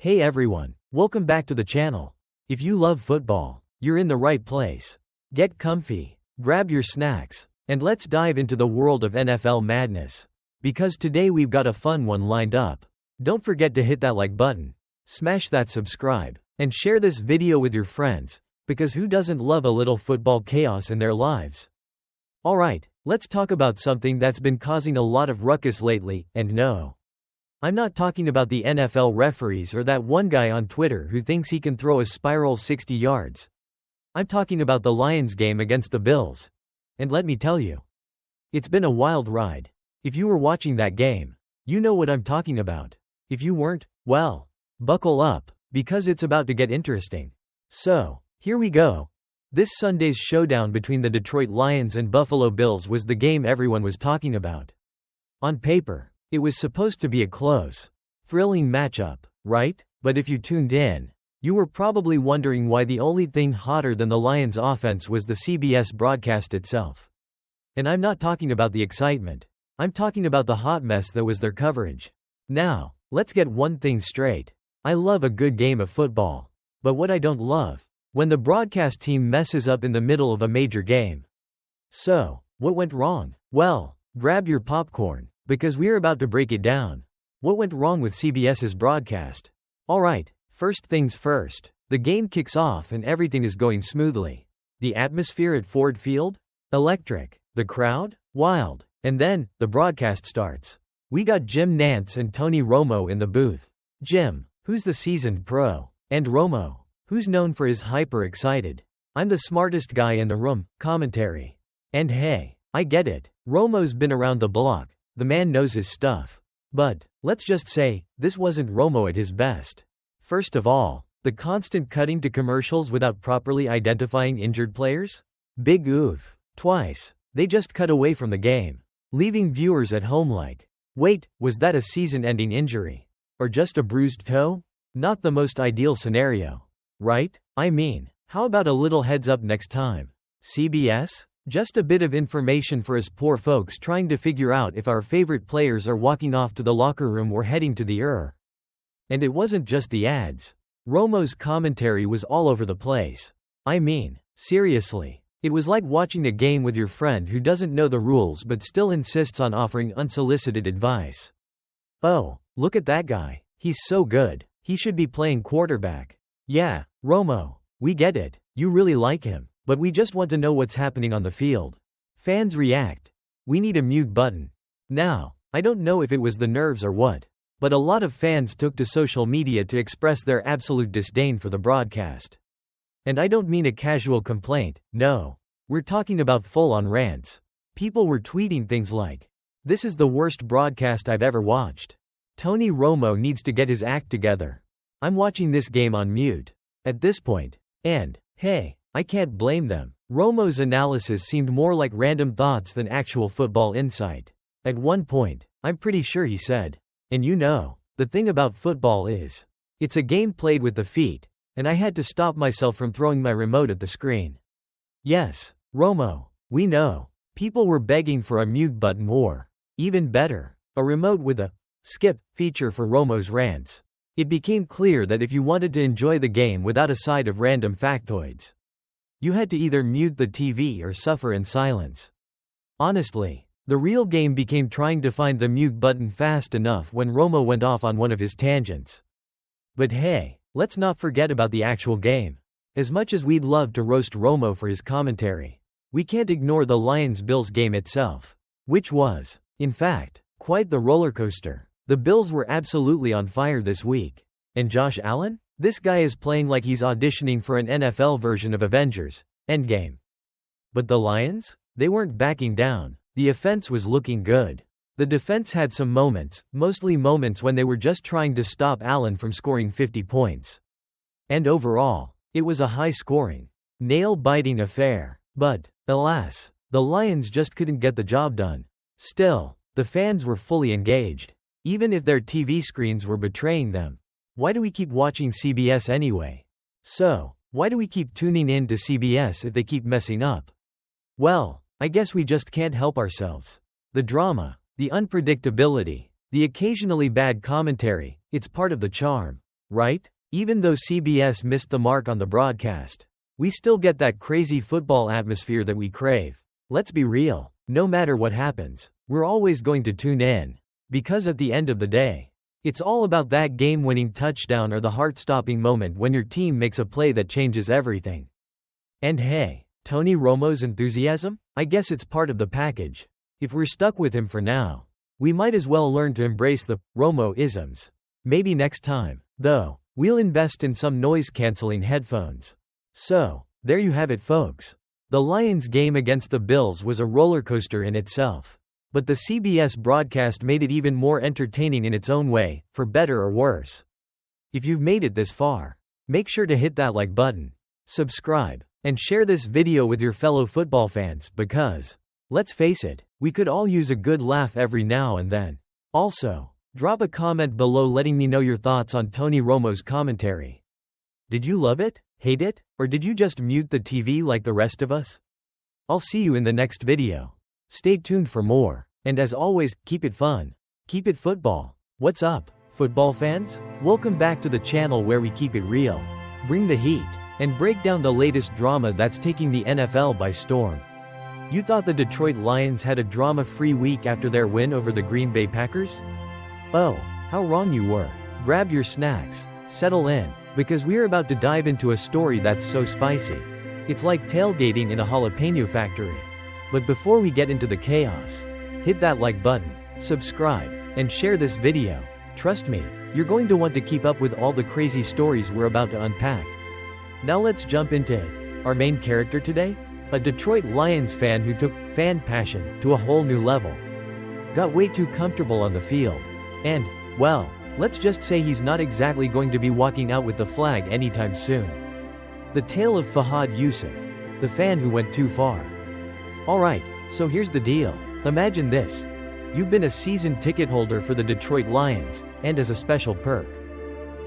Hey everyone, welcome back to the channel. If you love football, you're in the right place. Get comfy, grab your snacks, and let's dive into the world of NFL madness. Because today we've got a fun one lined up. Don't forget to hit that like button, smash that subscribe, and share this video with your friends, because who doesn't love a little football chaos in their lives? Alright, let's talk about something that's been causing a lot of ruckus lately, and no, I'm not talking about the NFL referees or that one guy on Twitter who thinks he can throw a spiral 60 yards. I'm talking about the Lions game against the Bills. And let me tell you, it's been a wild ride. If you were watching that game, you know what I'm talking about. If you weren't, well, buckle up, because it's about to get interesting. So, here we go. This Sunday's showdown between the Detroit Lions and Buffalo Bills was the game everyone was talking about. On paper, it was supposed to be a close, thrilling matchup, right? But if you tuned in, you were probably wondering why the only thing hotter than the Lions' offense was the CBS broadcast itself. And I'm not talking about the excitement. I'm talking about the hot mess that was their coverage. Now, let's get one thing straight. I love a good game of football. But what I don't love, when the broadcast team messes up in the middle of a major game. So, what went wrong? Well, grab your popcorn, because we're about to break it down. What went wrong with CBS's broadcast? Alright, first things first. The game kicks off and everything is going smoothly. The atmosphere at Ford Field? Electric. The crowd? Wild. And then, the broadcast starts. We got Nantz and Romo in the booth. Jim, who's the seasoned pro, and Romo, who's known for his hyper-excited, I'm the smartest guy in the room, commentary. And hey, I get it. Romo's been around the block. The man knows his stuff. But, let's just say, this wasn't Romo at his best. First of all, the constant cutting to commercials without properly identifying injured players? Big oof. Twice, they just cut away from the game, leaving viewers at home like, wait, was that a season-ending injury? Or just a bruised toe? Not the most ideal scenario, right? I mean, how about a little heads up next time? CBS? Just a bit of information for us poor folks trying to figure out if our favorite players are walking off to the locker room or heading to the And it wasn't just the ads. Romo's commentary was all over the place. I mean, seriously. It was like watching a game with your friend who doesn't know the rules but still insists on offering unsolicited advice. Oh, look at that guy. He's so good. He should be playing quarterback. Yeah, Romo, we get it. You really like him. But we just want to know what's happening on the field. Fans react. We need a mute button. Now, I don't know if it was the nerves or what, but a lot of fans took to social media to express their absolute disdain for the broadcast. And I don't mean a casual complaint, no. We're talking about full-on rants. People were tweeting things like, "This is the worst broadcast I've ever watched. Tony Romo needs to get his act together. I'm watching this game on mute." At this point, and, hey, I can't blame them. Romo's analysis seemed more like random thoughts than actual football insight. At one point, I'm pretty sure he said, "And you know, the thing about football is, it's a game played with the feet, and I had to stop myself from throwing my remote at the screen." Yes, Romo, we know. People were begging for a mute button or, even better, a remote with a skip feature for Romo's rants. It became clear that if you wanted to enjoy the game without a side of random factoids, you had to either mute the TV or suffer in silence. Honestly, the real game became trying to find the mute button fast enough when Romo went off on one of his tangents. But hey, let's not forget about the actual game. As much as we'd love to roast Romo for his commentary, we can't ignore the Lions-Bills game itself, which was, in fact, quite the roller coaster. The Bills were absolutely on fire this week. And Josh Allen? This guy is playing like he's auditioning for an NFL version of Avengers Endgame. But the Lions? They weren't backing down. The offense was looking good. The defense had some moments, mostly moments when they were just trying to stop Allen from scoring 50 points. And overall, it was a high-scoring, nail-biting affair. But, alas, the Lions just couldn't get the job done. Still, the fans were fully engaged, even if their TV screens were betraying them. Why do we keep watching CBS anyway? So, why do we keep tuning in to CBS if they keep messing up? Well, I guess we just can't help ourselves. The drama, the unpredictability, the occasionally bad commentary, it's part of the charm. right? Even though CBS missed the mark on the broadcast, we still get that crazy football atmosphere that we crave. Let's be real. No matter what happens, we're always going to tune in. Because at the end of the day, it's all about that game-winning touchdown or the heart-stopping moment when your team makes a play that changes everything. And hey, Tony Romo's enthusiasm? I guess it's part of the package. If we're stuck with him for now, we might as well learn to embrace the Romo-isms. Maybe next time, though, we'll invest in some noise-canceling headphones. So, there you have it, folks. The Lions game against the Bills was a roller coaster in itself. But the CBS broadcast made it even more entertaining in its own way, for better or worse. If you've made it this far, make sure to hit that like button, subscribe, and share this video with your fellow football fans because, let's face it, we could all use a good laugh every now and then. Also, drop a comment below letting me know your thoughts on Tony Romo's commentary. Did you love it, hate it, or did you just mute the TV like the rest of us? I'll see you in the next video. Stay tuned for more, and as always, keep it fun. Keep it football. What's up, football fans? Welcome back to the channel where we keep it real, bring the heat, and break down the latest drama that's taking the NFL by storm. You thought the Detroit Lions had a drama-free week after their win over the Green Bay Packers? Oh, how wrong you were. Grab your snacks, settle in, because we're about to dive into a story that's so spicy. It's like tailgating in a jalapeno factory. But before we get into the chaos, hit that like button, subscribe, and share this video. Trust me, you're going to want to keep up with all the crazy stories we're about to unpack. Now let's jump into it. Our main character today? A Detroit Lions fan who took fan passion to a whole new level. Got way too comfortable on the field. And, well, let's just say he's not exactly going to be walking out with the flag anytime soon. The tale of Fahad Yusuf, the fan who went too far. Alright, so here's the deal. Imagine this. You've been a season ticket holder for the Detroit Lions, and as a special perk,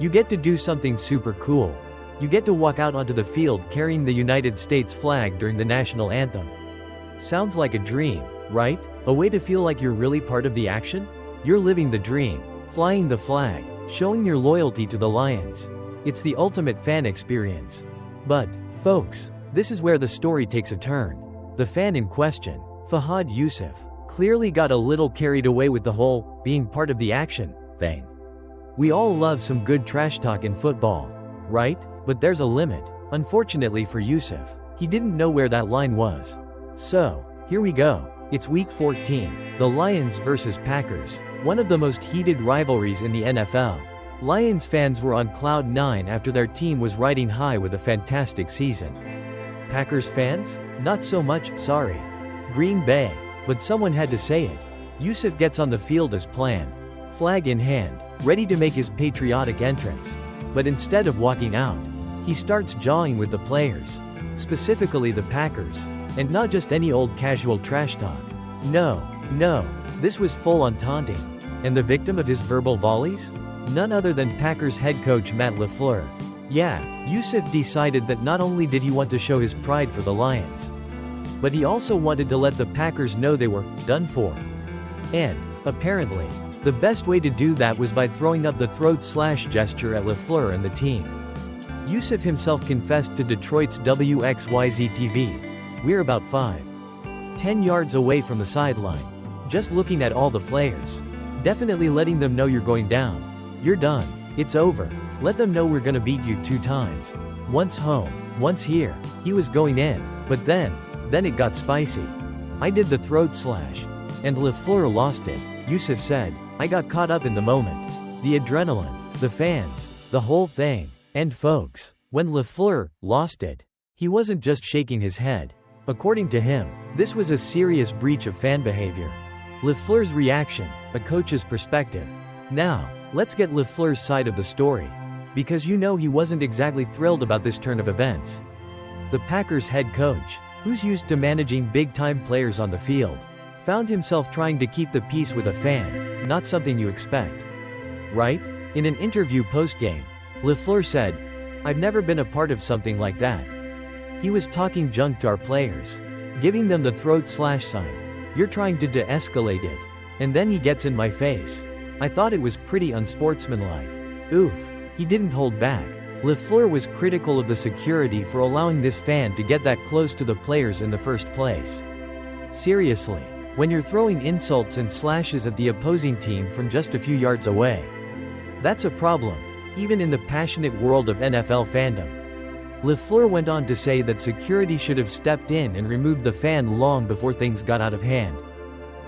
you get to do something super cool. You get to walk out onto the field carrying the United States flag during the national anthem. Sounds like a dream, right? A way to feel like you're really part of the action? You're living the dream, flying the flag, showing your loyalty to the Lions. It's the ultimate fan experience. But, folks, this is where the story takes a turn. The fan in question, Fahad Yusuf, clearly got a little carried away with the whole being part of the action thing. We all love some good trash talk in football, right? But there's a limit. Unfortunately for Yusuf, he didn't know where that line was. So, here we go. It's week 14, the Lions versus Packers, one of the most heated rivalries in the NFL. Lions fans were on cloud 9 after their team was riding high with a fantastic season. Packers fans? Not so much, sorry. Green Bay. But someone had to say it. Yusuf gets on the field as planned, flag in hand, ready to make his patriotic entrance. But instead of walking out, he starts jawing with the players, specifically the Packers, and not just any old casual trash talk. No, this was full-on taunting. And the victim of his verbal volleys? None other than Packers head coach Matt LaFleur. Yeah, Yusuf decided that not only did he want to show his pride for the Lions, but he also wanted to let the Packers know they were done for. And, apparently, the best way to do that was by throwing up the throat slash gesture at LaFleur and the team. Yusuf himself confessed to Detroit's WXYZ-TV. We're about 5-10 yards away from the sideline, just looking at all the players. Definitely letting them know you're going down. You're done. It's over. Let them know we're gonna beat you 2 times. Once home, once here. He was going in, but then it got spicy. I did the throat slash, and LaFleur lost it. Yusuf said, I got caught up in the moment. The adrenaline, the fans, the whole thing. And folks, when LaFleur lost it, he wasn't just shaking his head. According to him, this was a serious breach of fan behavior. LaFleur's reaction, a coach's perspective. Now, let's get LaFleur's side of the story. Because you know he wasn't exactly thrilled about this turn of events. The Packers head coach, who's used to managing big-time players on the field, found himself trying to keep the peace with a fan, not something you expect. Right? In an interview post-game, LaFleur said, I've never been a part of something like that. He was talking junk to our players, giving them the throat slash sign. You're trying to de-escalate it. And then he gets in my face. I thought it was pretty unsportsmanlike. Oof. He didn't hold back. LaFleur was critical of the security for allowing this fan to get that close to the players in the first place. Seriously, when you're throwing insults and slashes at the opposing team from just a few yards away, that's a problem, even in the passionate world of NFL fandom. LaFleur went on to say that security should have stepped in and removed the fan long before things got out of hand.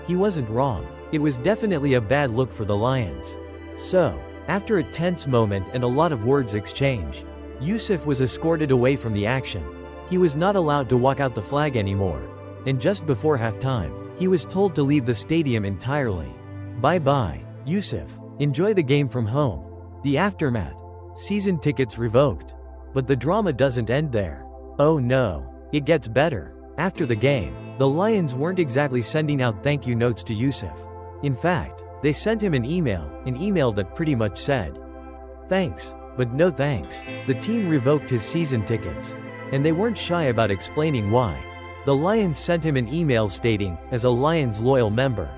He wasn't wrong. It was definitely a bad look for the Lions. So, after a tense moment and a lot of words exchanged, Yusuf was escorted away from the action. He was not allowed to walk out the flag anymore. And just before halftime, he was told to leave the stadium entirely. Bye-bye, Yusuf. Enjoy the game from home. The aftermath. Season tickets revoked. But the drama doesn't end there. Oh no. It gets better. After the game, the Lions weren't exactly sending out thank you notes to Yusuf. In fact, they sent him an email that pretty much said, "Thanks, but no thanks." The team revoked his season tickets. And they weren't shy about explaining why. The Lions sent him an email stating, "As a Lions loyal member,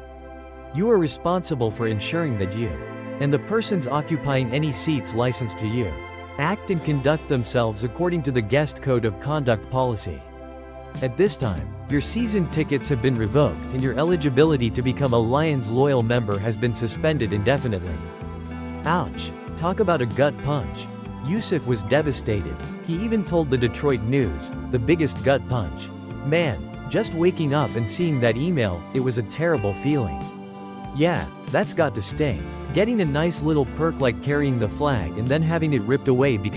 you are responsible for ensuring that you and the persons occupying any seats licensed to you act and conduct themselves according to the guest code of conduct policy. At this time, your season tickets have been revoked and your eligibility to become a Lions loyal member has been suspended indefinitely." Ouch. Talk about a gut punch. Yusuf was devastated. He even told the Detroit News, "The biggest gut punch. Man, just waking up and seeing that email, it was a terrible feeling. Yeah, that's got to sting. Getting a nice little perk like carrying the flag and then having it ripped away because